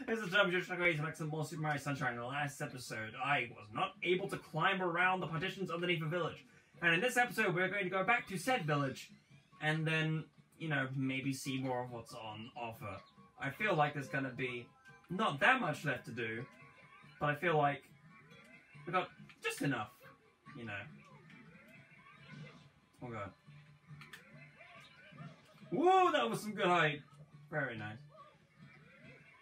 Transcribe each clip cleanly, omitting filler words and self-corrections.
This is Tom Josh Shockwave back to more Super Mario Sunshine. In the last episode, I was not able to climb around the partitions underneath the village. And in this episode, we're going to go back to said village, and then, you know, maybe see more of what's on offer. I feel like there's going to be not that much left to do, but I feel like we got just enough, you know. Oh god. Whoa, that was some good height. Very nice.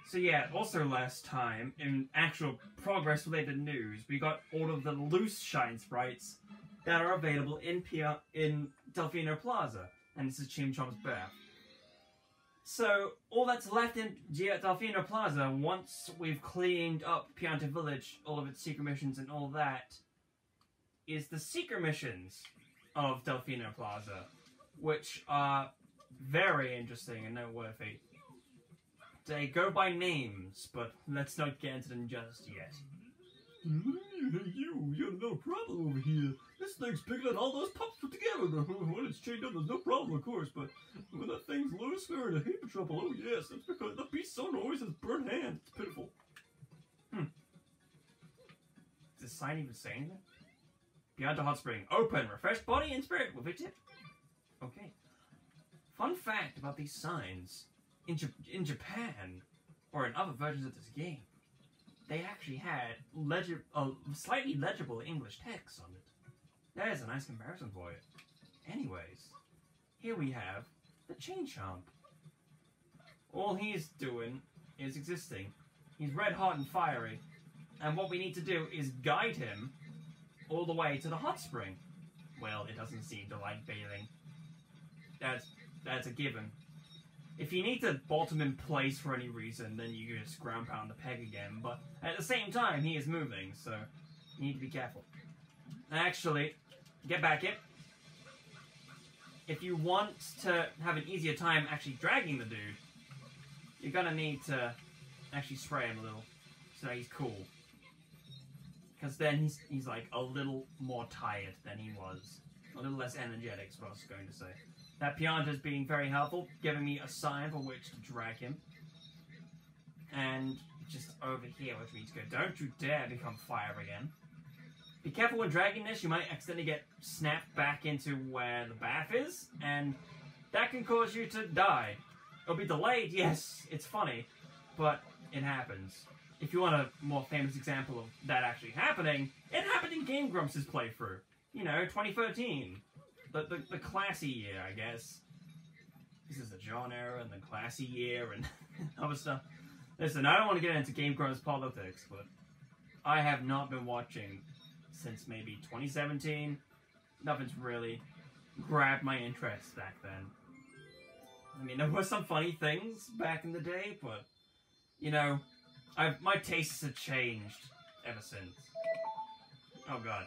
So yeah, also last time, in actual progress-related news, we got all of the loose shine sprites that are available in Delfino Plaza. And this is Chimchomp's bath. So, all that's left in Delfino Plaza, once we've cleaned up Pianta Village, all of its secret missions and all that, is the secret missions of Delfino Plaza, which are very interesting and noteworthy. They go by names, but let's not get into them just yet. You got no problem over here. This thing's picking up all those pups put together. When it's chained up, there's no problem, of course, but when that thing's loose, we're in a heap of trouble. Oh yes, that's because the beast's owner always has burnt hands. It's pitiful. Does the sign even say anything? Beyond the hot spring. Open. Refreshed body and spirit with a tip. Okay. Fun fact about these signs. In Japan, or in other versions of this game, they actually had slightly legible English text on it. There's a nice comparison for you. Anyways, here we have the Chimchomp. All he's doing is existing. He's red hot and fiery, and what we need to do is guide him all the way to the hot spring. Well, it doesn't seem to like bathing. That's a given. If you need to bolt him in place for any reason, then you just ground pound the peg again, but at the same time, he is moving, so you need to be careful. Actually, get back here. If you want to have an easier time actually dragging the dude, you're gonna need to actually spray him a little, so he's cool. Because then he's like a little more tired than he was. A little less energetic is what I was going to say. That Pianta's being very helpful, giving me a sign for which to drag him. And just over here, which means go. Don't you dare become fire again. Be careful when dragging this, you might accidentally get snapped back into where the bath is, and that can cause you to die. It'll be delayed, yes, it's funny, but it happens. If you want a more famous example of that actually happening, it happened in Game Grumps' playthrough. You know, 2013. The classy year, I guess. This is the John era and the classy year and other stuff. Listen, I don't want to get into Game Grumps politics, but I have not been watching since maybe 2017. Nothing's really grabbed my interest back then. I mean, there were some funny things back in the day, but, you know, my tastes have changed ever since. Oh god.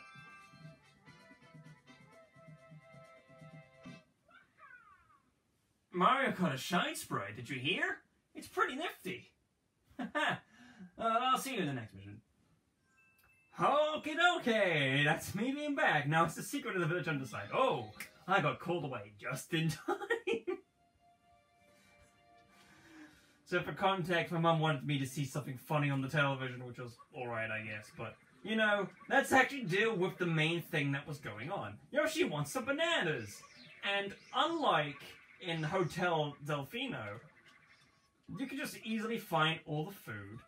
Mario caught a shine spray, did you hear? It's pretty nifty. I'll see you in the next mission. Okie dokie, that's me being back. Now it's the secret of the village underside. Oh, I got called away just in time. So for context, my mum wanted me to see something funny on the television, which was alright, I guess. But, you know, let's actually deal with the main thing that was going on. Yoshi wants some bananas. And unlike in Hotel Delfino, you can just easily find all the food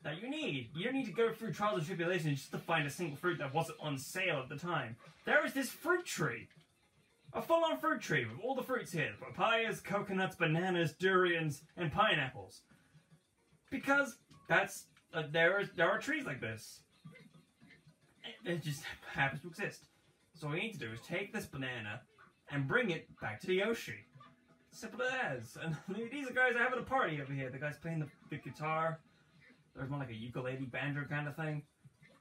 that you need. You don't need to go through trials and tribulations just to find a single fruit that wasn't on sale at the time. There is this fruit tree. A full-on fruit tree with all the fruits here. Papayas, coconuts, bananas, durians, and pineapples. Because that's there are trees like this. It just happens to exist. So all we need to do is take this banana and bring it back to the Yoshi. Simple as. And these are guys are having a party over here. The guy's playing the guitar. There's more like a ukulele banjo kind of thing.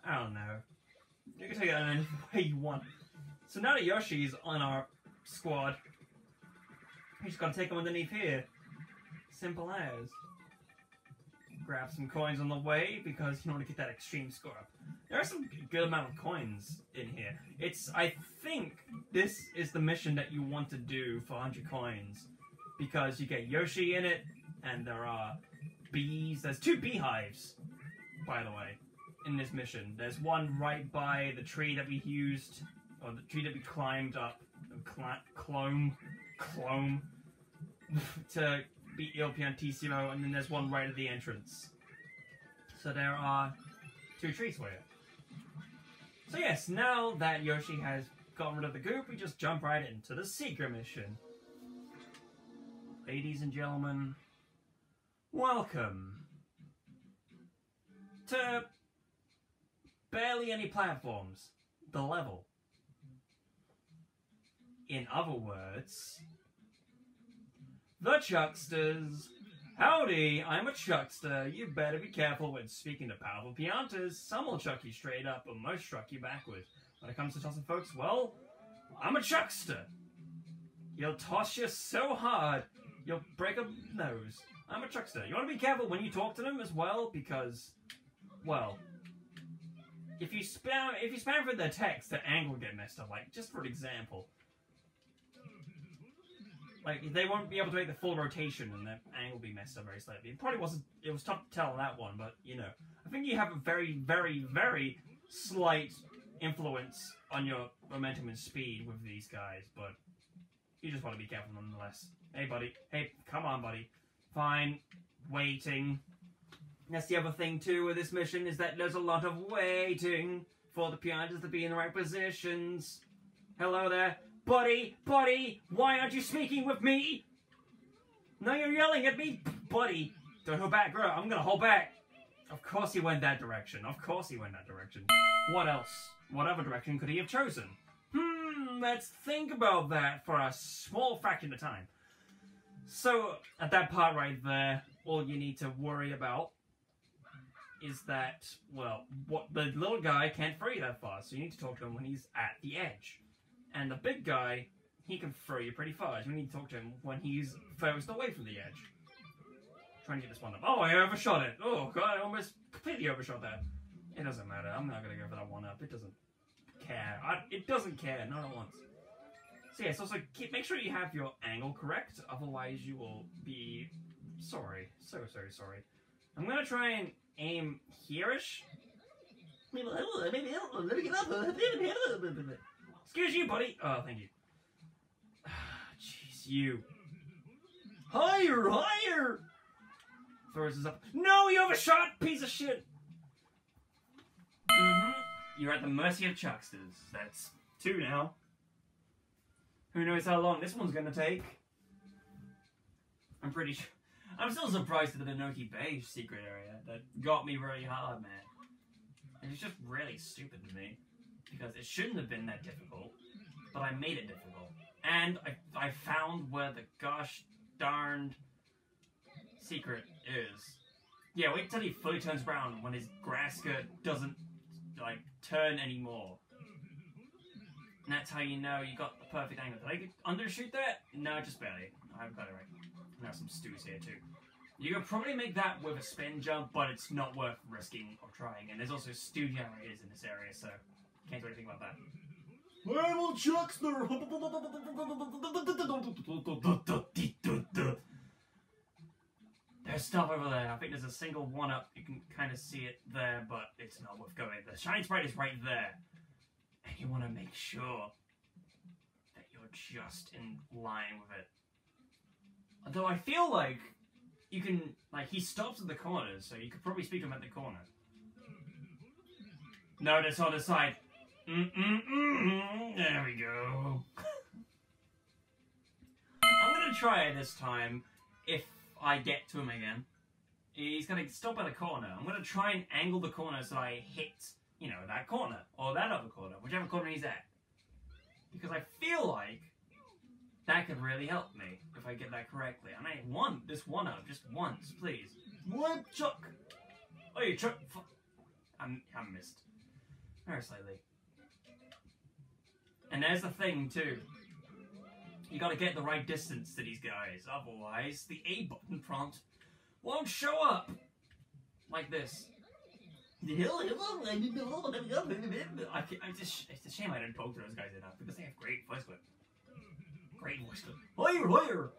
I don't know. You can take that in any way you want. So now that Yoshi's on our squad, we just gotta take him underneath here. Simple as. Grab some coins on the way because you want to get that extreme score up. There are some good amount of coins in here. I think this is the mission that you want to do for 100 coins. Because you get Yoshi in it, and there are bees. There's 2 beehives, by the way, in this mission. There's one right by the tree that we used, or the tree that we climbed up, clone, to beat Ilpion T0, and then there's one right at the entrance. So there are 2 trees for you. So yes, now that Yoshi has gotten rid of the goop, we just jump right into the secret mission. Ladies and gentlemen, welcome to barely any platforms, the level. In other words, the Chucksters. Howdy, I'm a Chuckster. You better be careful when speaking to powerful Piantas. Some will chuck you straight up, but most struck you backwards. When it comes to tossing folks, well, I'm a Chuckster. You'll toss you so hard, you'll break a nose. I'm a Chuckster. You want to be careful when you talk to them as well, because, well, if you spam for their text, their angle will get messed up. Like, just for an example. Like, they won't be able to make the full rotation and their angle will be messed up very slightly. It was tough to tell on that one, but, you know. I think you have a very, very, very slight influence on your momentum and speed with these guys, but you just want to be careful nonetheless. Hey, buddy. Hey, come on, buddy. Fine. Waiting. That's the other thing, too, with this mission, is that there's a lot of waiting for the Piantas to be in the right positions. Hello there. Buddy, why aren't you speaking with me? No, you're yelling at me, buddy. Don't hold back, girl. I'm gonna hold back. Of course he went that direction. What else? What other direction could he have chosen? Let's think about that for a small fraction of time. So, at that part right there, all you need to worry about is that, well, what the little guy can't throw you that far, so you need to talk to him when he's at the edge. And the big guy, he can throw you pretty far. You need to talk to him when he's furthest away from the edge. Trying to get this one up. Oh, I overshot it. Oh, God, I almost completely overshot that. It doesn't matter. I'm not going to go for that one up. It doesn't care. It doesn't care. Not at once. So, yes, also, make sure you have your angle correct. Otherwise, you will be sorry. So sorry. I'm going to try and aim here-ish. Excuse you, buddy. Oh, thank you. Jeez, you. Higher! Throws us up. No, you overshot, piece of shit! You're at the mercy of Chucksters. That's 2 now. Who knows how long this one's gonna take? I'm pretty sure. I'm still surprised at the Inoki Bay secret area. That got me really hard, man. And it's just really stupid to me. Because it shouldn't have been that difficult, but I made it difficult. And I found where the gosh darned secret is. Yeah, wait till he fully turns brown when his grass skirt doesn't, like, turn anymore. And that's how you know you got the perfect angle. Did I undershoot that? No, just barely. I've got it right. Now some stews here, too. You could probably make that with a spin jump, but it's not worth risking or trying. And there's also stew generators in this area, so can't do anything about that. I'm a Chuckster! There's stuff over there. I think there's a single one-up. You can kind of see it there, but it's not worth going. The Shine Sprite is right there. And you want to make sure that you're just in line with it. Although I feel like you can... Like, he stops at the corners, so you could probably speak to him at the corner. No, that's on the side. There we go. I'm gonna try it this time, if I get to him again. He's gonna stop at a corner. I'm gonna try and angle the corner so I hit, you know, that corner, or that other corner, whichever corner he's at. Because I feel like that could really help me, if I get that correctly. I mean, this one up, just once, please. One chuck! Oh, you chuck! I missed. Very slightly. And there's the thing, too. You gotta get the right distance to these guys, otherwise the A button prompt won't show up! Like this. It's a shame I didn't poke those guys enough, because they have great voice clip. Great voice clip. Higher!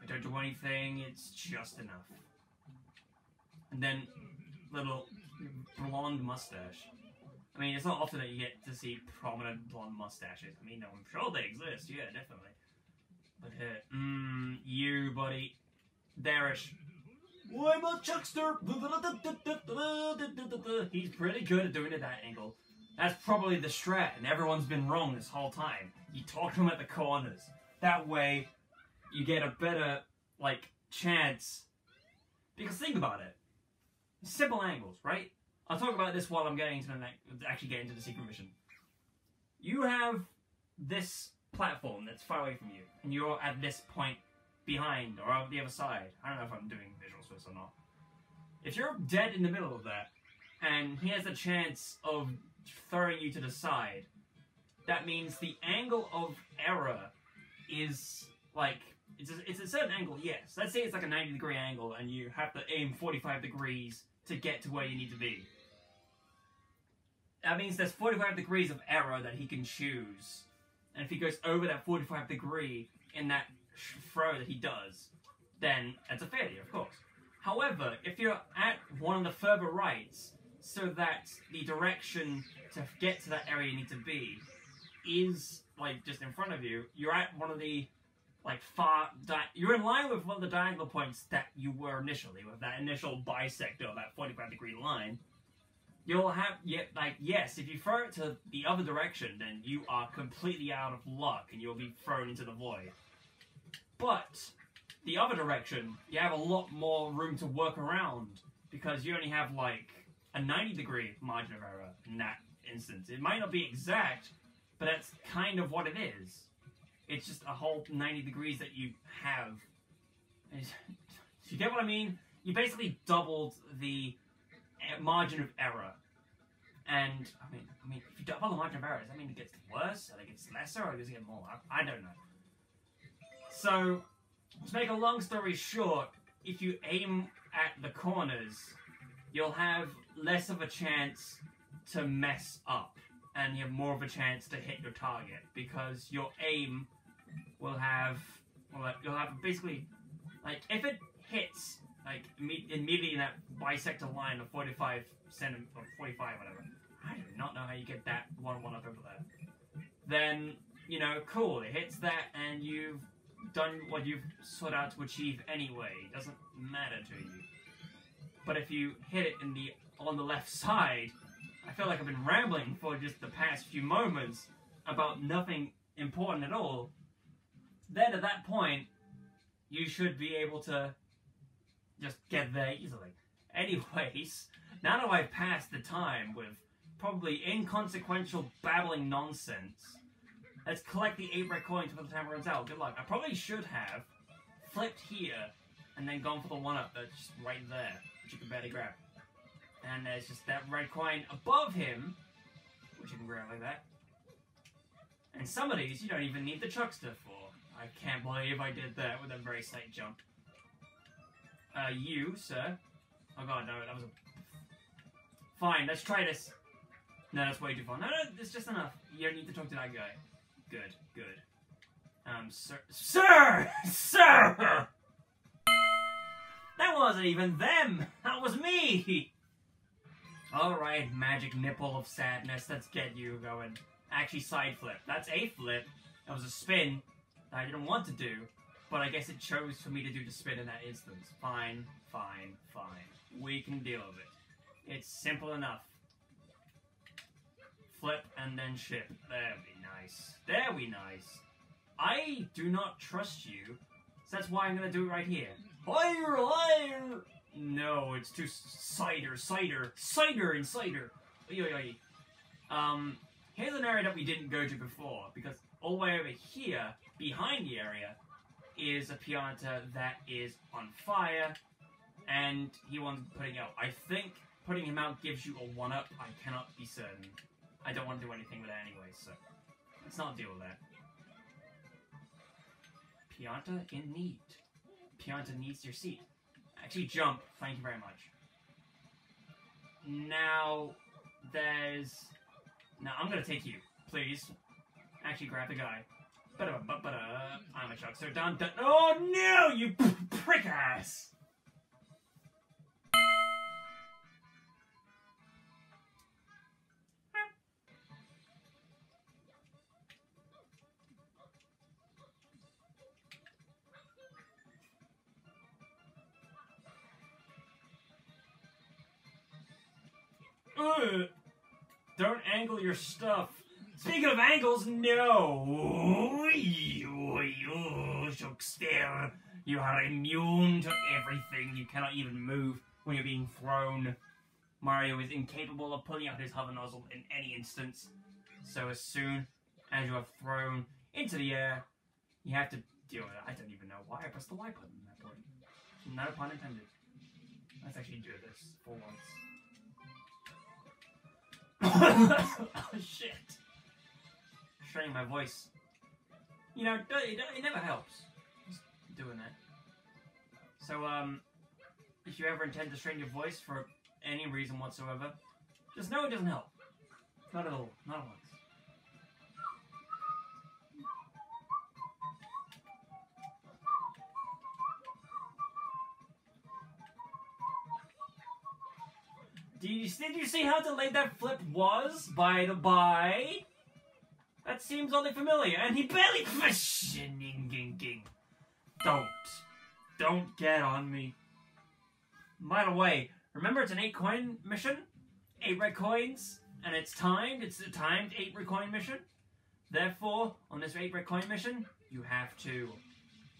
I don't do anything, it's just enough. And then little blonde mustache. I mean, it's not often that you get to see prominent blonde mustaches. I mean, I'm sure they exist, yeah, definitely. But you, buddy. Darish. I'm a Chuckster! He's pretty good at doing it at that angle. That's probably the strat, and everyone's been wrong this whole time. You talk to him at the corners. That way, you get a better, like, chance. Because think about it. Simple angles, right? I'll talk about this while I'm getting to actually getting to the secret mission. You have this platform that's far away from you, and you're at this point behind, or on the other side. I don't know if I'm doing visuals for this or not. If you're dead in the middle of that, and he has a chance of throwing you to the side, that means the angle of error is, like, it's a certain angle, yes. Let's say it's like a 90-degree angle, and you have to aim 45 degrees to get to where you need to be. That means there's 45 degrees of error that he can choose. And if he goes over that 45 degree in that throw that he does, then it's a failure, of course. However, if you're at one of the further rights, so that the direction to get to that area you need to be is, like, just in front of you, you're at one of the, like, you're in line with one of the diagonal points that you were initially, with that initial bisector of that 45 degree line. You'll have, yes, if you throw it to the other direction, then you are completely out of luck and you'll be thrown into the void. But the other direction, you have a lot more room to work around because you only have, like, a 90-degree margin of error in that instance. It might not be exact, but that's kind of what it is. It's just a whole 90 degrees that you have. You get what I mean? You basically doubled the margin of error. And, I mean, if you double the margin of error, does that mean it gets worse? Or it gets lesser? Or does it get more? I don't know. So, to make a long story short, if you aim at the corners, you'll have less of a chance to mess up. And you have more of a chance to hit your target. Because your aim will have, well, you'll have basically, like, if it hits, like, immediately in that bisector line of 45 centimeters, or 45, whatever. I do not know how you get that one up over there. Then, you know, cool, it hits that, and you've done what you've sought out to achieve anyway. It doesn't matter to you. But if you hit it on the left side, I feel like I've been rambling for just the past few moments about nothing important at all. Then at that point, you should be able to just get there easily. Anyways, now that I've passed the time with probably inconsequential babbling nonsense, let's collect the 8 red coins before the time runs out. Good luck. I probably should have flipped here and then gone for the 1-up that's right there, which you can barely grab. And there's just that red coin above him, which you can grab like that. And some of these you don't even need the Chuckster for. I can't believe I did that with a very slight jump. You, sir. Oh god, no, that was a... Fine, let's try this. No, that's way too far. No, it's just enough. You don't need to talk to that guy. Good, good. Sir... Sir! Sir! That wasn't even them! That was me! Alright, magic nipple of sadness. Let's get you going. Actually, side flip. That's a flip. That was a spin that I didn't want to do, but I guess it chose for me to do the spin in that instance. Fine, fine, fine. We can deal with it. It's simple enough. Flip and then ship. There we nice. There we nice. I do not trust you, so that's why I'm gonna do it right here. Higher, higher! No, it's too cider, and cider. Oy, oy. Here's an area that we didn't go to before, because all the way over here, behind the area, is a Pianta that is on fire, and he wants putting out. I think putting him out gives you a 1-up. I cannot be certain. I don't want to do anything with that anyway, so let's not deal with that. Pianta in need. Pianta needs your seat. Actually, jump. Thank you very much. Now, there's... Now, I'm gonna take you, please. Actually, grab the guy. I'm a Chuckster. Oh no, you prick ass! Ugh. Don't angle your stuff. Speaking of angles, no. Shockster. You are immune to everything. You cannot even move when you're being thrown. Mario is incapable of pulling out his hover nozzle in any instance. So as soon as you are thrown into the air, you have to deal with it. I don't even know why I pressed the Y button at that point. No pun intended. Let's actually do this for once. Oh, shit. Straining my voice. You know, it never helps. Just doing that. So, if you ever intend to strain your voice for any reason whatsoever, just know it doesn't help. Not at all. Not once. Did you see how delayed that flip was, by the by? That seems oddly familiar, and he barely... Don't get on me. By the way, remember it's an 8-coin mission? 8 red coins, and it's timed. It's a timed 8 red coin mission. Therefore, on this 8 red coin mission, you have to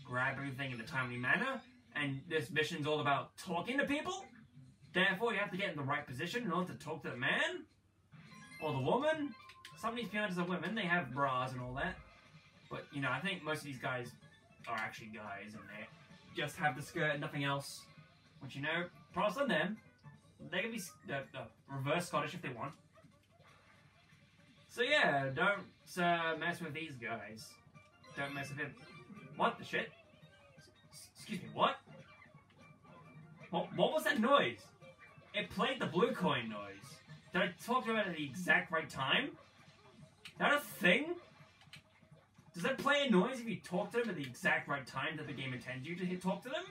grab everything in a timely manner, and this mission's all about talking to people. Therefore, you have to get in the right position in order to talk to the man or the woman. Some of these pianos are women, they have bras and all that. But, you know, I think most of these guys are actually guys and they just have the skirt and nothing else. Which, you know, props on them. They can be reverse Scottish if they want. So, yeah, don't mess with these guys. Don't mess with him. What the shit? Excuse me, what? What was that noise? It played the blue coin noise. Did I talk to him at the exact right time? Is that a thing? Does that play a noise if you talk to them at the exact right time that the game intends you to talk to them?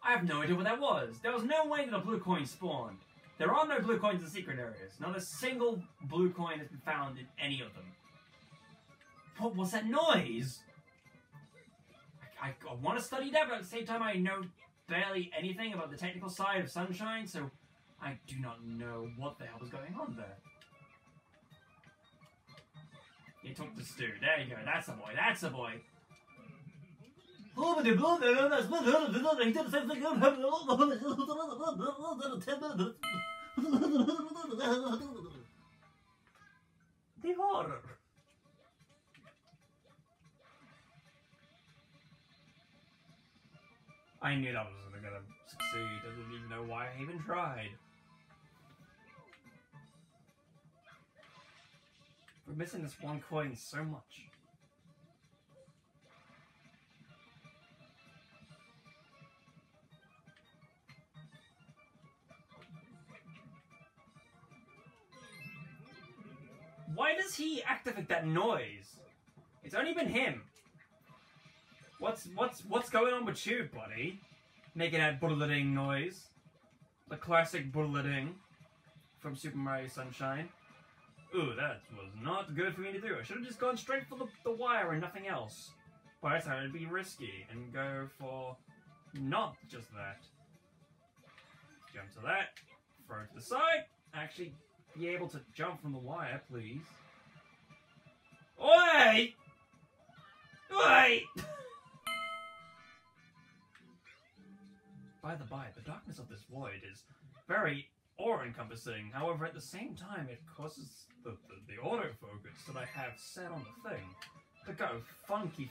I have no idea what that was. There was no way that a blue coin spawned. There are no blue coins in secret areas. Not a single blue coin has been found in any of them. What was that noise? I want to study that, but at the same time I know barely anything about the technical side of Sunshine, so I do not know what the hell was going on there. You talk to Stu. There you go. That's the boy. That's the boy. The horror. I knew that wasn't gonna succeed. I didn't even know why I even tried. We're missing this one coin so much. Why does he activate that noise? It's only been him. What's going on with you, buddy? Making that bullets-ing noise. The classic bullets-ing from Super Mario Sunshine. Ooh, that was not good for me to do. I should have just gone straight for the wire and nothing else. But I decided to be risky and go for not just that. Jump to that. Throw to the side. Actually be able to jump from the wire, please. Oi! Oi! By the by, the darkness of this void is very awe-encompassing. However, at the same time, it causes the autofocus that I have set on the thing to go funky.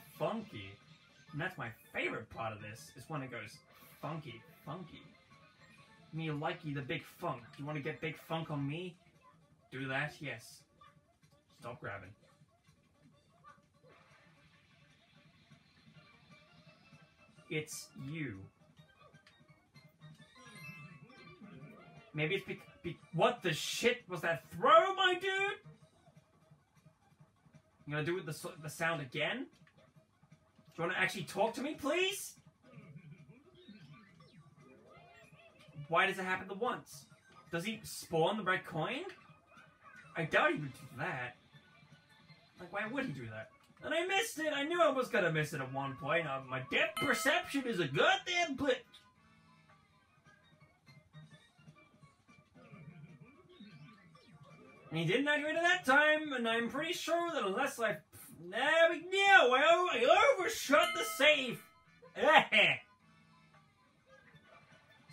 And that's my favorite part of this, is when it goes funky. Me likey the big funk. Do you want to get big funk on me? Do that? Yes. Stop grabbing. It's you. Maybe it's what the shit was that throw, my dude? I'm gonna do it the sound again. Do you want to actually talk to me, please? Why does it happen the once? Does he spawn the red coin? I doubt he would do that. Like, why would he do that? And I missed it! I knew I was gonna miss it at one point. My depth perception is a goddamn glitch. And he didn't activate it that time, and I'm pretty sure that unless I... There we go! I overshot the safe!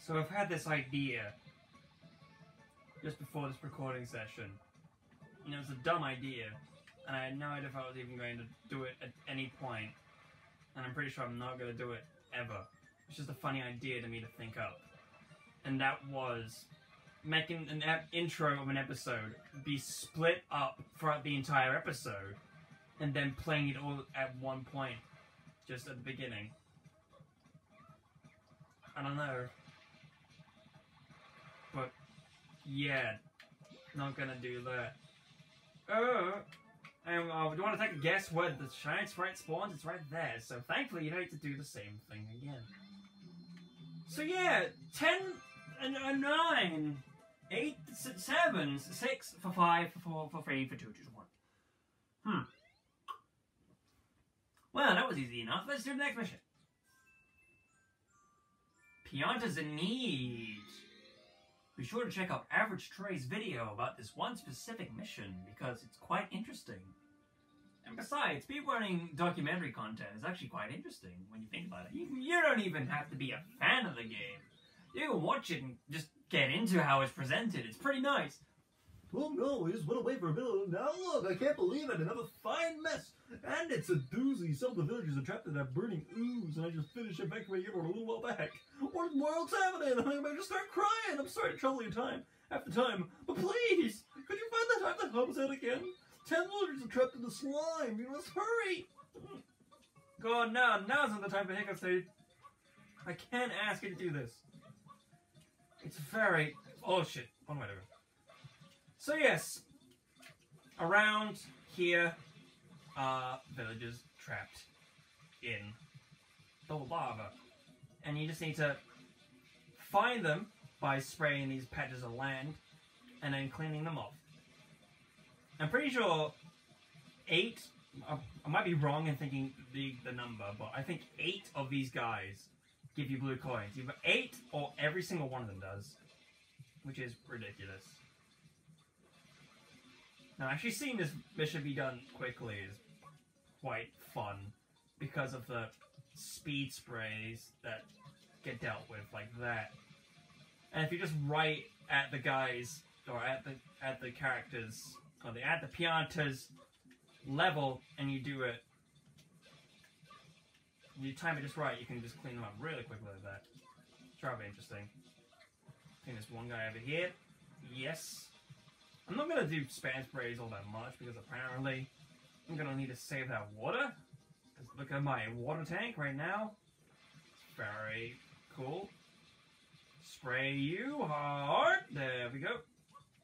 So I've had this idea just before this recording session. And it was a dumb idea, and I had no idea if I was even going to do it at any point. And I'm pretty sure I'm not going to do it ever. It's just a funny idea to me to think up. And that was making an intro of an episode be split up throughout the entire episode, and then playing it all at one point, just at the beginning. I don't know. But, yeah, not gonna do that. And do you want to take a guess where the giant sprite spawns? It's right there, so thankfully you don't need to do the same thing again. So yeah, 10 and 9, 8, 7, 6, for 5, for 4, for 3, for 2, just 1. Well, that was easy enough. Let's do the next mission. Pianta's in need. Be sure to check out Average Trey's video about this one specific mission, because it's quite interesting. And besides, speedrunning documentary content is actually quite interesting when you think about it. You don't even have to be a fan of the game. You can watch it and just get into how it's presented. It's pretty nice. Oh no, we just went away for a bit. Now look, I can't believe it. Another fine mess. And it's a doozy. Some of the villagers are trapped in that burning ooze, and I just finished evacuating everyone a little while back. What in the world's happening? I might just start crying. I'm sorry to trouble your time after time, but please, could you find the time that hubs out again? 10 villagers are trapped in the slime. You must hurry. God, no, now's not the time for hiccups, dude. I can't ask you to do this. It's very... Oh, shit. One way to go. So, yes. Around here are villagers trapped in the lava. And you just need to find them by spraying these patches of land and then cleaning them off. I'm pretty sure 8... I might be wrong in thinking the number, but I think 8 of these guys give you blue coins. Either 8 or every single one of them does, which is ridiculous. Now, actually seeing this mission be done quickly is quite fun because of the speed sprays that get dealt with like that. And if you just write at the guys or at the characters or at the Pianta's level and you do it, you time it just right, you can just clean them up really quickly like that. It's rather interesting. I think there's one guy over here. Yes. I'm not going to do spam sprays all that much because apparently I'm going to need to save that water. Look at my water tank right now. Very cool. Spray you hard. There we go.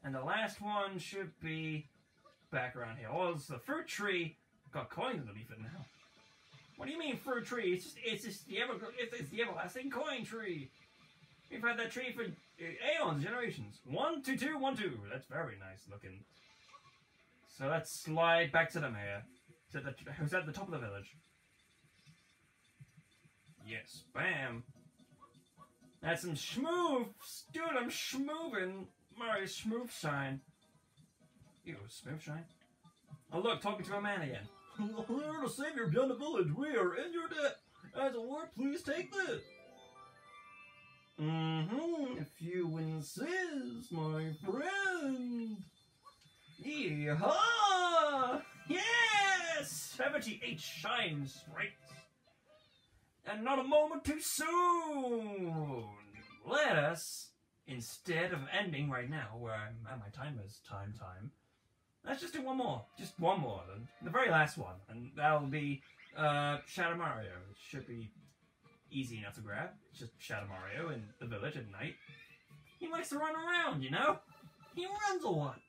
And the last one should be back around here. Oh, it's the fruit tree. Got coins underneath it now. What do you mean fruit tree? It's just the everlasting coin tree. We've had that tree for aeons, generations. 1, 2, 2, 1, 2. That's very nice looking. So let's slide back to them here. Who's at the top of the village? Yes, bam. That's some schmoove. Dude, I'm schmooving. Mario Smooth Shine. Ew, Smooth Shine? Oh look, talking to a man again. We're the savior beyond the village. We are in your debt. As a word, please take this. If you insist, my friend. Yeehaw! Yes! 78 shine sprites. And not a moment too soon. Let us, instead of ending right now, where I'm at my timer's time, let's just do one more. Just one more. The very last one. And that'll be Shadow Mario. It should be easy enough to grab. It's just Shadow Mario in the village at night. He likes to run around, you know? He runs a lot.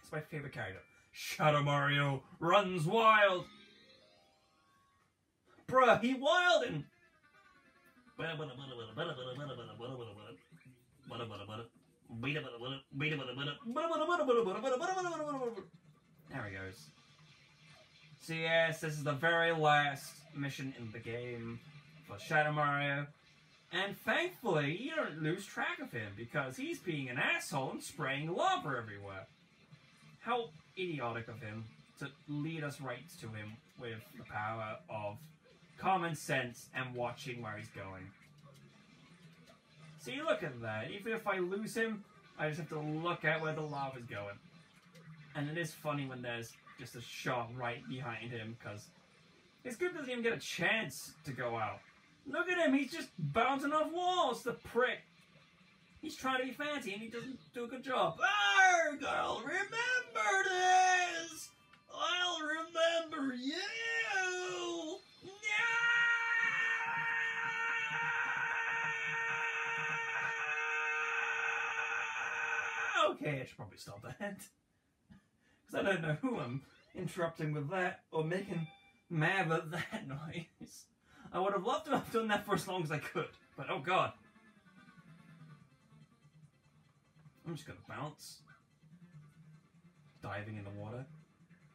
It's my favorite character. Shadow Mario runs wild. Bruh, he wildin'. There he goes. So yes, this is the very last mission in the game for Shadow Mario. And thankfully, you don't lose track of him because he's being an asshole and spraying lava everywhere. how idiotic of him to lead us right to him with the power of common sense and watching where he's going. See, look at that. Even if I lose him, I just have to look at where the lava's going. And it is funny when there's just a shot right behind him, because his group doesn't even get a chance to go out. Look at him, he's just bouncing off walls, the prick. He's trying to be fancy and he doesn't do a good job. Arrgh, I'll remember this! I'll remember you! Okay, I should probably stop that. Because I don't know who I'm interrupting with that or making mad with that noise. I would have loved to have done that for as long as I could, but oh god. I'm just gonna bounce. Diving in the water.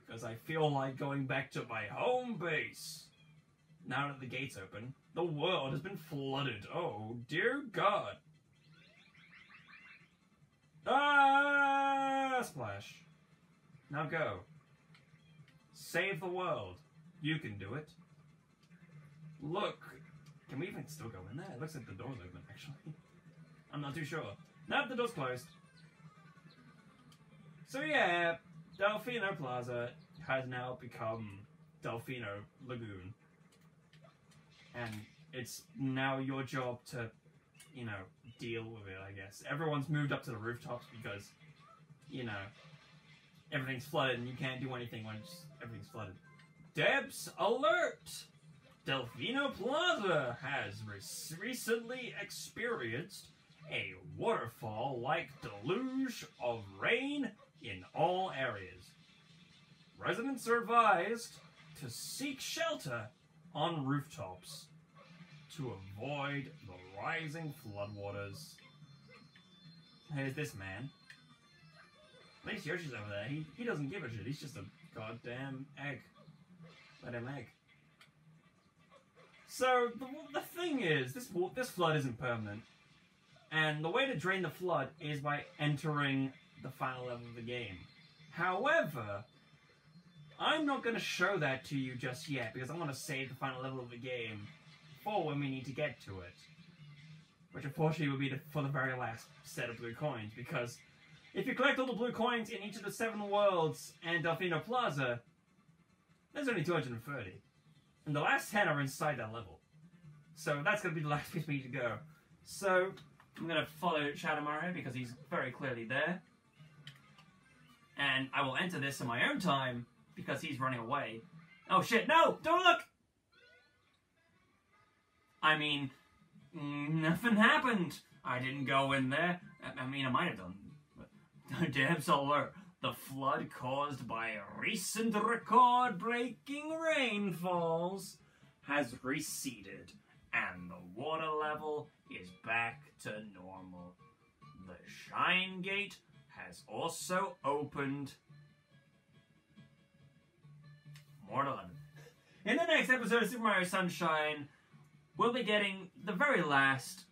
Because I feel like going back to my home base. Now that the gate's open, the world has been flooded. Oh, dear God. Ah! Splash. Now go. Save the world. You can do it. Look. Can we even still go in there? It looks like the door's open, actually. I'm not too sure. Nope, the door's closed. So yeah, Delfino Plaza has now become Delfino Lagoon. And it's now your job to, you know, deal with it, I guess. Everyone's moved up to the rooftops because, you know, everything's flooded and you can't do anything when everything's flooded. Debs alert! Delfino Plaza has recently experienced a waterfall-like deluge of rain in all areas. Residents are advised to seek shelter on rooftops to avoid the rising floodwaters. Here's this man. At least Yoshi's over there. He doesn't give a shit. He's just a goddamn egg. Let him egg. So, the thing is, this flood isn't permanent. And the way to drain the flood is by entering the final level of the game. However, I'm not going to show that to you just yet, because I want to save the final level of the game for when we need to get to it. Which unfortunately will be for the very last set of blue coins, because if you collect all the blue coins in each of the 7 worlds and Delfino Plaza, there's only 230. And the last 10 are inside that level. So that's going to be the last place we need to go. So I'm going to follow Shadow Mario because he's very clearly there. And I will enter this in my own time because he's running away. Oh shit, no! Don't look! I mean, nothing happened. I didn't go in there. I mean, I might have done. But Debs alert. The flood caused by recent record-breaking rainfalls has receded, and the water level is back to normal. The Shine Gate has also opened. More to 11. In the next episode of Super Mario Sunshine, we'll be getting the very last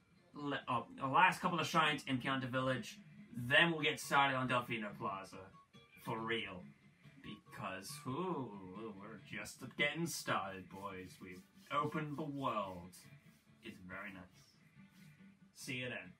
couple of shines in Pianta Village. Then we'll get started on Delfino Plaza. For real. Because, we're just getting started, boys. We've opened the world. It's very nice. See you then.